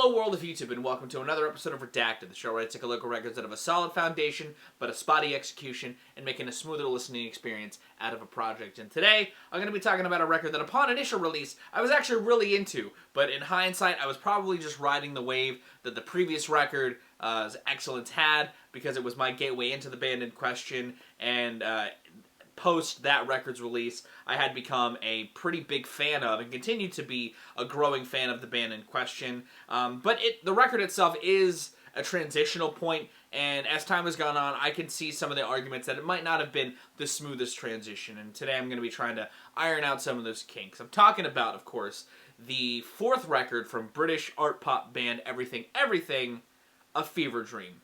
Hello world of YouTube and welcome to another episode of Redacted, the show where I take a look at records that have a solid foundation but a spotty execution and making a smoother listening experience out of a project. And today I'm going to be talking about a record that upon initial release I was actually really into, but in hindsight I was probably just riding the wave that the previous record's excellence had because it was my gateway into the band in question, and post that record's release, I had become a pretty big fan of and continue to be a growing fan of the band in question. But the record itself is a transitional point, and as time has gone on, I can see some of the arguments that it might not have been the smoothest transition, and today I'm going to be trying to iron out some of those kinks. I'm talking about, of course, the fourth record from British art pop band Everything Everything, A Fever Dream.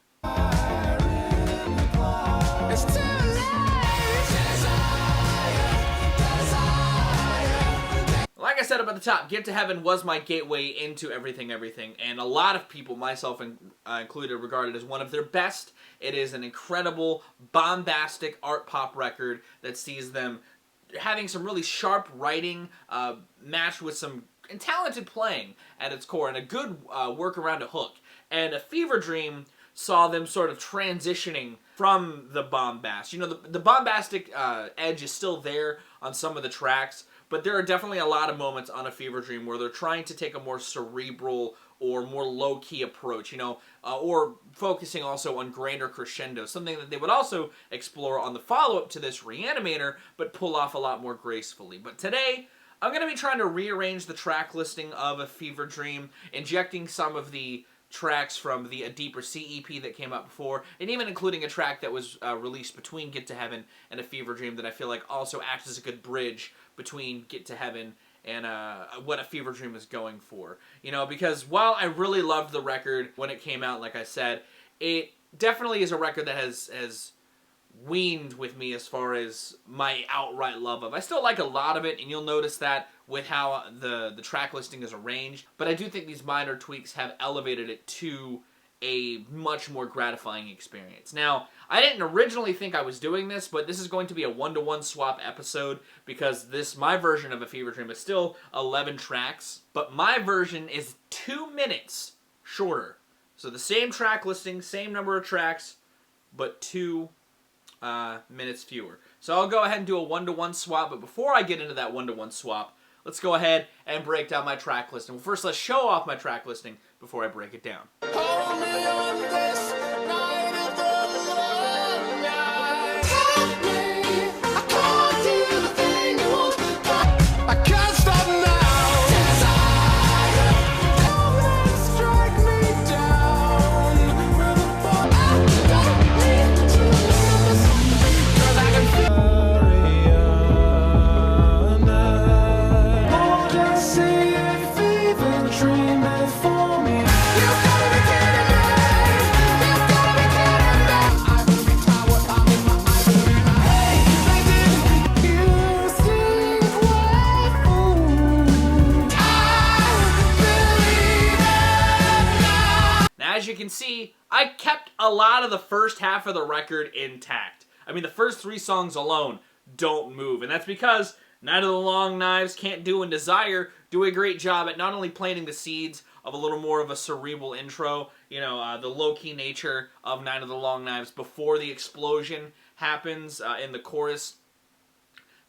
Like I said up at the top, Get to Heaven was my gateway into Everything Everything, and a lot of people, myself included, regard it as one of their best. It is an incredible, bombastic art pop record that sees them having some really sharp writing, matched with some talented playing at its core, and a good work around a hook. And A Fever Dream saw them sort of transitioning from the bombast. You know, the bombastic edge is still there on some of the tracks, but there are definitely a lot of moments on A Fever Dream where they're trying to take a more cerebral or more low-key approach, you know, or focusing also on grander crescendos, something that they would also explore on the follow-up to this, Reanimator, but pull off a lot more gracefully. But today, I'm going to be trying to rearrange the track listing of A Fever Dream, injecting some of the tracks from the A Deeper Sea EP that came out before, and even including a track that was released between Get to Heaven and A Fever Dream that I feel like also acts as a good bridge between Get to Heaven and what A Fever Dream is going for. You know, because while I really loved the record when it came out, like I said, it definitely is a record that has weaned with me as far as my outright love of. I still like a lot of it, and you'll notice that with how the track listing is arranged, but I do think these minor tweaks have elevated it to a much more gratifying experience. Now, I didn't originally think I was doing this, but this is going to be a one-to-one swap episode because my version of A Fever Dream is still 11 tracks, but my version is 2 minutes shorter. So the same track listing, same number of tracks, but 2 minutes fewer. So I'll go ahead and do a one-to-one swap, but before I get into that one-to-one swap, let's go ahead and break down my track listing. Well, first, let's show off my track listing before I break it down. Hold me on this night of the long night. Help me, I can't do the thing you want, but I can't stop now. Desire, don't strike me down with a ball. I don't need to lose, 'cause I can feel Mariana. Lord, I see a fever dream before me. You gotta be kidding me. You gotta be kidding me. Ivory Tower, I'm in my ivory tower. Hey, lady, you think we're fools. I believe it now. Now, as you can see, I kept a lot of the first half of the record intact. I mean, the first 3 songs alone don't move, and that's because Night of the Long Knives, Can't Do and Desire do a great job at not only planting the seeds of a little more of a cerebral intro, you know, the low-key nature of Night of the Long Knives before the explosion happens in the chorus,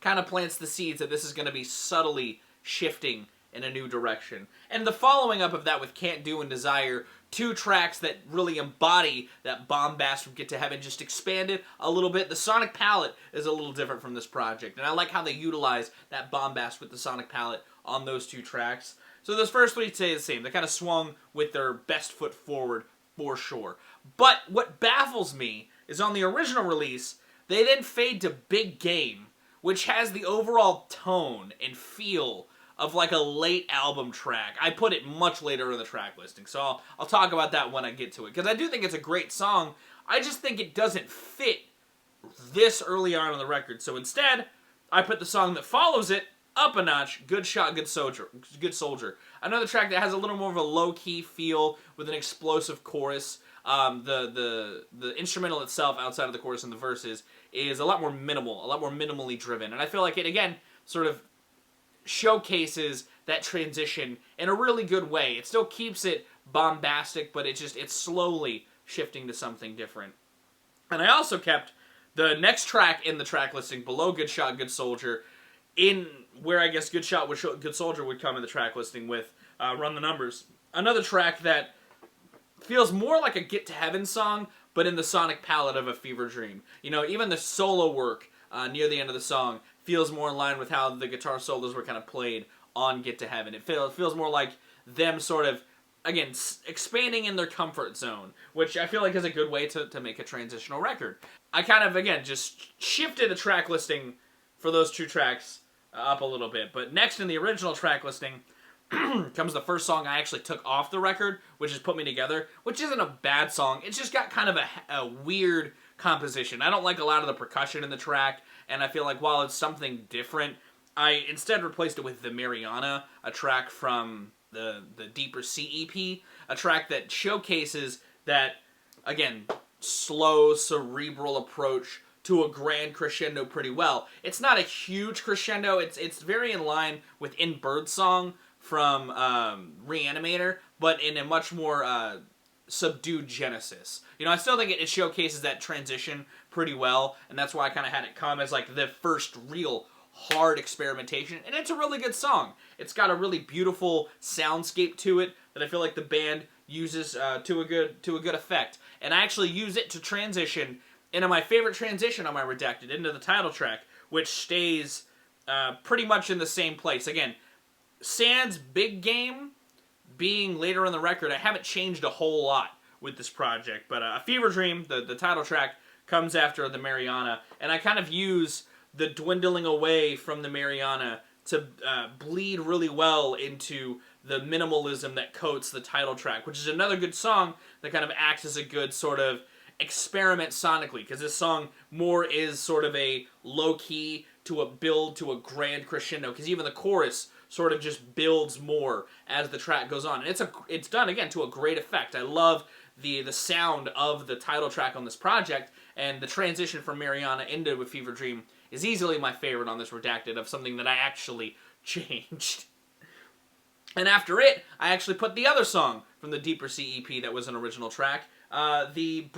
kind of plants the seeds that this is going to be subtly shifting in a new direction. And the following up of that with Can't Do and Desire, 2 tracks that really embody that bombast from Get to Heaven, just expanded a little bit. The sonic palette is a little different from this project, and I like how they utilize that bombast with the sonic palette on those 2 tracks. So those first 3 stay the same. They kind of swung with their best foot forward for sure. But what baffles me is on the original release, they then fade to Big Game, which has the overall tone and feel of like a late album track. I put it much later in the track listing, so I'll talk about that when I get to it, because I do think it's a great song. I just think it doesn't fit this early on in the record, so instead, I put the song that follows it up a notch, Good Shot, Good Soldier. Another track that has a little more of a low-key feel with an explosive chorus. The instrumental itself, outside of the chorus and the verses, is a lot more minimal, a lot more minimally driven, and I feel like it, again, sort of showcases that transition in a really good way. It still keeps it bombastic, but it's slowly shifting to something different. And I also kept the next track in the track listing below Good Shot, Good Soldier, in where I guess Good Shot, Good Soldier would come in the track listing with Run the Numbers. Another track that feels more like a Get to Heaven song, but in the sonic palette of a Fever Dream. You know, even the solo work near the end of the song feels more in line with how the guitar solos were kind of played on Get to Heaven. It feels more like them sort of, again, expanding in their comfort zone, which I feel like is a good way to make a transitional record. I kind of, again, just shifted the track listing for those two tracks up a little bit. But next in the original track listing comes the first song I actually took off the record, which is Put Me Together, which isn't a bad song. It's just got kind of a weird composition. I don't like a lot of the percussion in the track, and I feel like while it's something different, I instead replaced it with the Mariana, a track from the Deeper Sea EP, a track that showcases that, again, slow, cerebral approach to a grand crescendo pretty well. It's not a huge crescendo. It's very in line with In Birdsong from Reanimator, but in a much more subdued Genesis. You know, I still think it showcases that transition pretty well, and that's why I kind of had it come as like the first real hard experimentation, and it's a really good song. It's got a really beautiful soundscape to it that I feel like the band uses to a good effect, and I actually use it to transition into my favorite transition on my Redacted, into the title track, which stays pretty much in the same place. Again, sans Big Game being later in the record, I haven't changed a whole lot with this project, but A Fever Dream, the title track, comes after the Mariana, and I kind of use the dwindling away from the Mariana to bleed really well into the minimalism that coats the title track, which is another good song that kind of acts as a good sort of experiment sonically, because this song more is sort of a low-key to a build to a grand crescendo, because even the chorus sort of just builds more as the track goes on. And it's done, again, to a great effect. I love the sound of the title track on this project, and the transition from Mariana into A Fever Dream is easily my favorite on this Redacted of something that I actually changed. And after it, I actually put the other song from the Deeper Sea EP that was an original track, the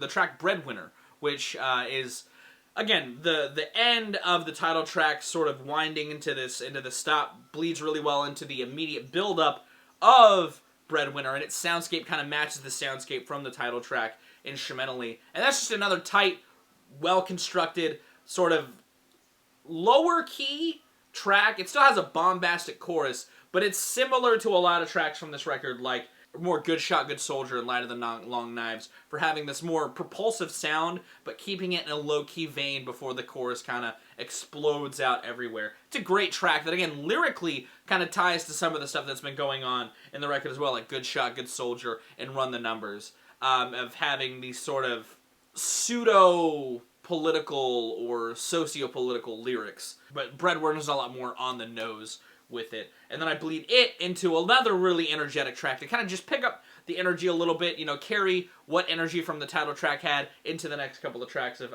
track Breadwinner, which is, again, the end of the title track sort of winding into the stop, bleeds really well into the immediate build-up of Breadwinner, and its soundscape kind of matches the soundscape from the title track instrumentally. And that's just another tight, well-constructed, sort of lower-key track. It still has a bombastic chorus, but it's similar to a lot of tracks from this record, like more Good Shot, Good Soldier and Light of the Long Knives, for having this more propulsive sound, but keeping it in a low-key vein before the chorus kind of explodes out everywhere. It's a great track that, again, lyrically kind of ties to some of the stuff that's been going on in the record as well, like Good Shot, Good Soldier and Run the Numbers, of having these sort of pseudo-political or socio-political lyrics. But Breadwinner's a lot more on the nose with it. And then I bleed it into another really energetic track to kind of just pick up the energy a little bit, you know, carry what energy from the title track had into the next couple of tracks of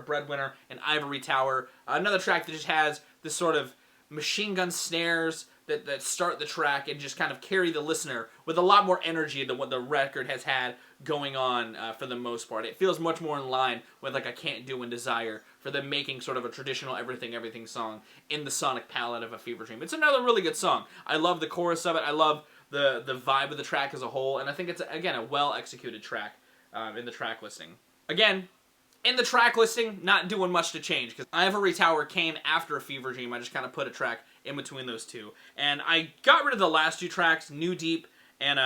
Breadwinner and Ivory Tower. Another track that just has this sort of machine gun snares that start the track and just kind of carry the listener with a lot more energy than what the record has had going on for the most part. It feels much more in line with like a Can't Do and Desire for them making sort of a traditional everything song in the sonic palette of A Fever Dream. It's another really good song. I love the chorus of it. I love the vibe of the track as a whole, and I think it's, again, a well-executed track in the track listing. Again, in the track listing, not doing much to change, because Ivory Tower came after A Fever Dream. I just kind of put a track in between those two. And I got rid of the last two tracks, New Deep and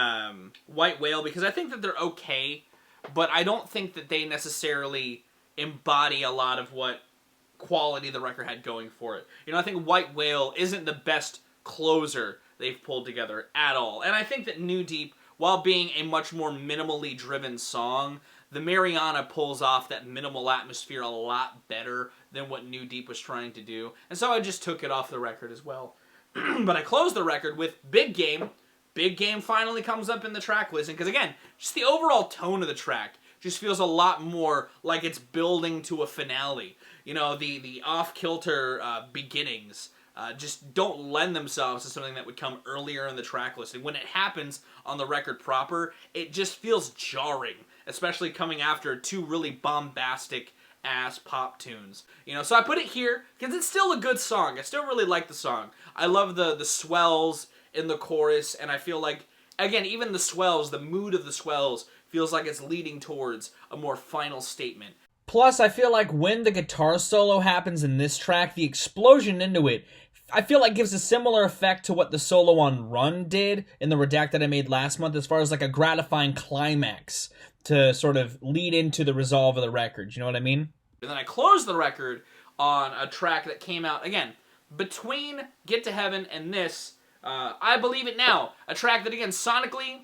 White Whale, because I think that they're okay, but I don't think that they necessarily embody a lot of what quality the record had going for it. You know, I think White Whale isn't the best closer they've pulled together at all. And I think that New Deep, while being a much more minimally driven song, the Mariana pulls off that minimal atmosphere a lot better than what New Deep was trying to do. And so I just took it off the record as well. But I closed the record with Big Game. Big Game finally comes up in the track listing, because again, just the overall tone of the track just feels a lot more like it's building to a finale. You know, the off-kilter beginnings just don't lend themselves to something that would come earlier in the track listing. When it happens on the record proper, it just feels jarring, especially coming after two really bombastic ass pop tunes. You know, so I put it here because it's still a good song. I still really like the song. I love the swells in the chorus, and I feel like, again, even the swells, the mood of the swells feels like it's leading towards a more final statement. Plus, I feel like when the guitar solo happens in this track, the explosion into it, I feel like gives a similar effect to what the solo on Run did in the Redacted I made last month, as far as like a gratifying climax to sort of lead into the resolve of the record. You know what I mean? And then I closed the record on a track that came out, again, between Get to Heaven and this, I Believe It Now. A track that, again, sonically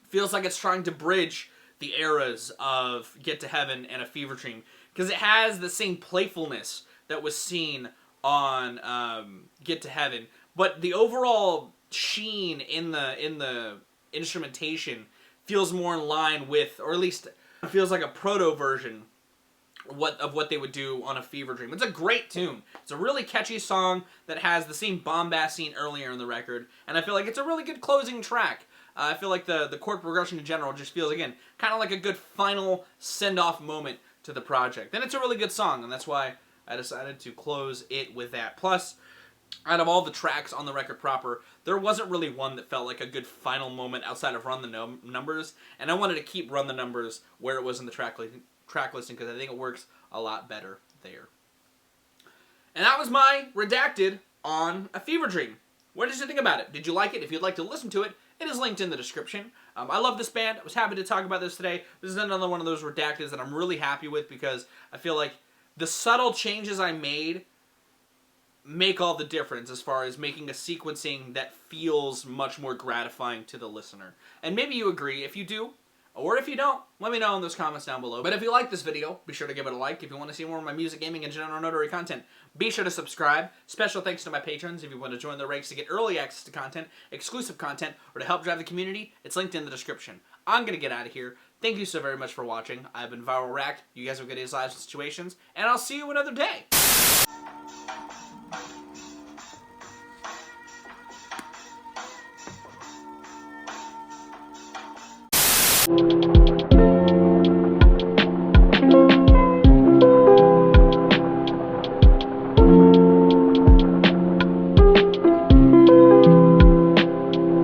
feels like it's trying to bridge the eras of Get to Heaven and A Fever Dream, because it has the same playfulness that was seen on Get to Heaven, but the overall sheen in the instrumentation feels more in line with, or at least it feels like a proto version of what they would do on A Fever Dream. It's a great tune. It's a really catchy song that has the same bombast seen earlier in the record, and I feel like it's a really good closing track. I feel like the chord progression in general just feels, again, kind of like a good final send-off moment to the project. And it's a really good song, and that's why I decided to close it with that. Plus, out of all the tracks on the record proper, there wasn't really one that felt like a good final moment outside of Run the Numbers, and I wanted to keep Run the Numbers where it was in the track listing because I think it works a lot better there. And that was my Redacted on A Fever Dream. What did you think about it? Did you like it? If you'd like to listen to it, it is linked in the description. I love this band. I was happy to talk about this today. This is another one of those Redacteds that I'm really happy with because I feel like the subtle changes I made make all the difference as far as making a sequencing that feels much more gratifying to the listener. And maybe you agree. If you do, or if you don't, let me know in those comments down below. But if you like this video, be sure to give it a like. If you want to see more of my music, gaming, and general notary content, be sure to subscribe. Special thanks to my patrons. If you want to join the ranks to get early access to content, exclusive content, or to help drive the community, it's linked in the description. I'm going to get out of here. Thank you so very much for watching. I've been Viral Racked. You guys have good days, lives, and situations, and I'll see you another day.